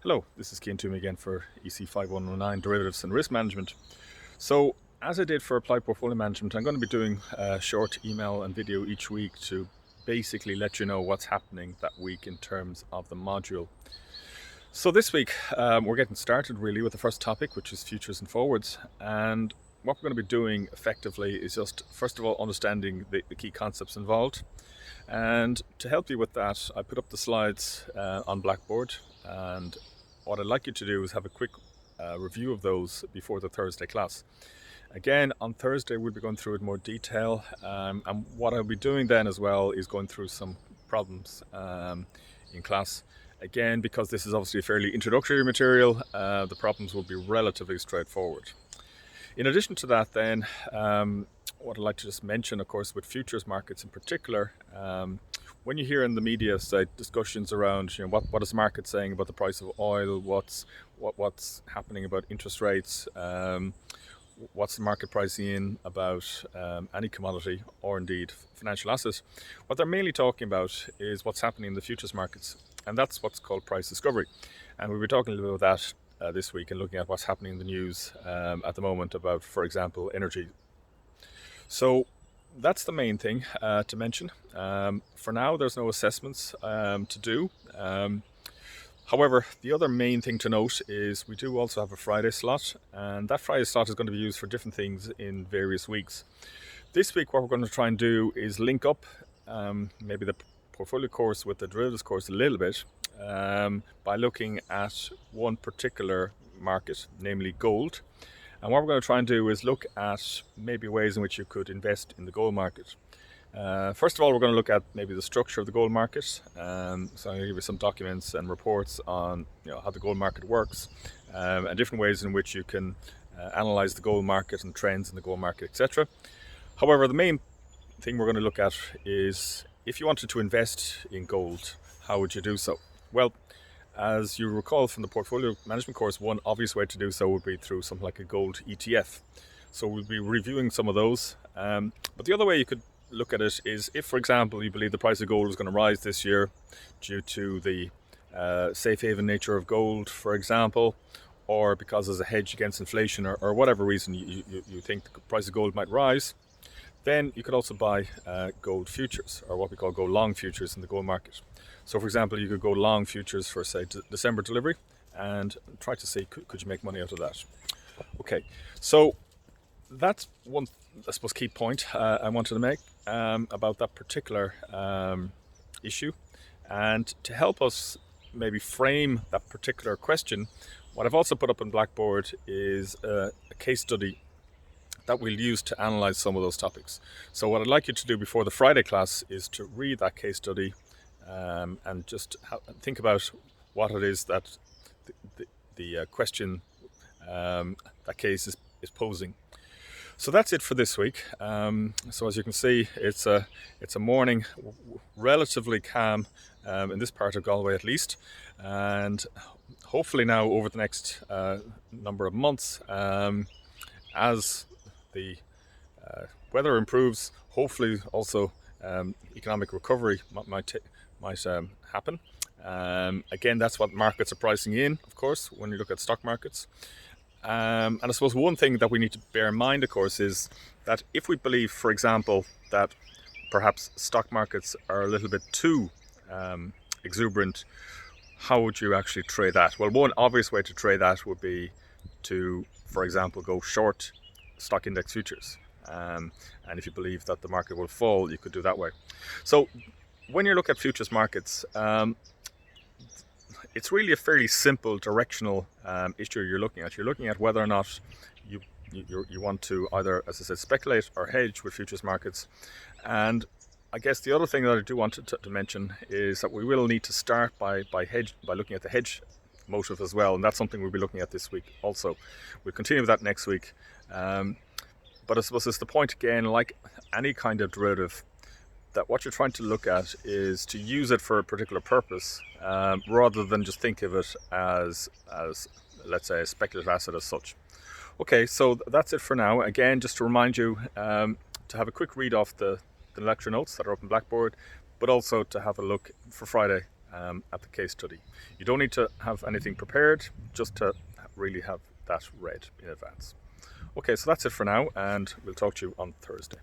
Hello, this is Cian Toomey again for EC5119 Derivatives and Risk Management. So, as I did for Applied Portfolio Management, I'm going to be doing a short email and video each week to basically let you know what's happening that week in terms of the module. So this week, we're getting started really with the first topic, which is futures and forwards. And what we're going to be doing effectively is just, first of all, understanding the key concepts involved. And to help you with that, I put up the slides on Blackboard, and what I'd like you to do is have a quick review of those before the Thursday class. Again, on Thursday we'll be going through it in more detail, and what I'll be doing then as well is going through some problems in class. Again, because this is obviously a fairly introductory material, the problems will be relatively straightforward. In addition to that then, what I'd like to just mention, of course, with futures markets in particular, when you hear in the media, say, discussions around, what is the market saying about the price of oil, what's happening about interest rates, what's the market pricing in about any commodity or indeed financial asset, what they're mainly talking about is what's happening in the futures markets, and that's what's called price discovery. And we'll be talking a little bit about that this week and looking at what's happening in the news at the moment about, for example, energy. So that's the main thing to mention. For now, there's no assessments to do. However, the other main thing to note is we do also have a Friday slot, and that Friday slot is going to be used for different things in various weeks. This week, what we're going to try and do is link up maybe the portfolio course with the derivatives course a little bit by looking at one particular market, namely gold. And what we're going to try and do is look at maybe ways in which you could invest in the gold market. First of all, we're going to look at maybe the structure of the gold market. So I'm going to give you some documents and reports on how the gold market works and different ways in which you can analyze the gold market and trends in the gold market, etc. However, the main thing we're going to look at is if you wanted to invest in gold, how would you do so? Well, as you recall from the portfolio management course, one obvious way to do so would be through something like a gold ETF. So we'll be reviewing some of those. But the other way you could look at it is if, for example, you believe the price of gold is going to rise this year due to the safe haven nature of gold, for example, or because there's a hedge against inflation or whatever reason you think the price of gold might rise, then you could also buy gold futures, or what we call gold long futures in the gold market. So for example, you could go long futures for, say, December delivery and try to see could you make money out of that. Okay, so that's one, I suppose, key point I wanted to make about that particular issue. And to help us maybe frame that particular question, what I've also put up on Blackboard is a case study that we'll use to analyze some of those topics. So what I'd like you to do before the Friday class is to read that case study and just think about what it is that the question that case is posing. So that's it for this week. So as you can see, it's a morning relatively calm in this part of Galway at least, and hopefully now over the next number of months, as the weather improves, hopefully also economic recovery might happen. Again, that's what markets are pricing in, of course, when you look at stock markets. And I suppose one thing that we need to bear in mind, of course, is that if we believe, for example, that perhaps stock markets are a little bit too exuberant, how would you actually trade that? Well, one obvious way to trade that would be to, for example, go short stock index futures. And if you believe that the market will fall, you could do that way. So when you look at futures markets, it's really a fairly simple directional issue you're looking at. You're looking at whether or not you want to either, as I said, speculate or hedge with futures markets. And I guess the other thing that I do want to mention is that we will need to start by looking at the hedge motive as well, and that's something we'll be looking at this week also. We'll continue with that next week. But I suppose it's the point again, like any kind of derivative, that what you're trying to look at is to use it for a particular purpose rather than just think of it as let's say a speculative asset as such. Okay, so that's it for now. Again, just to remind you to have a quick read off the lecture notes that are up on Blackboard, but also to have a look for Friday at the case study. You don't need to have anything prepared, just to really have that read in advance. Okay, so that's it for now, and we'll talk to you on Thursday.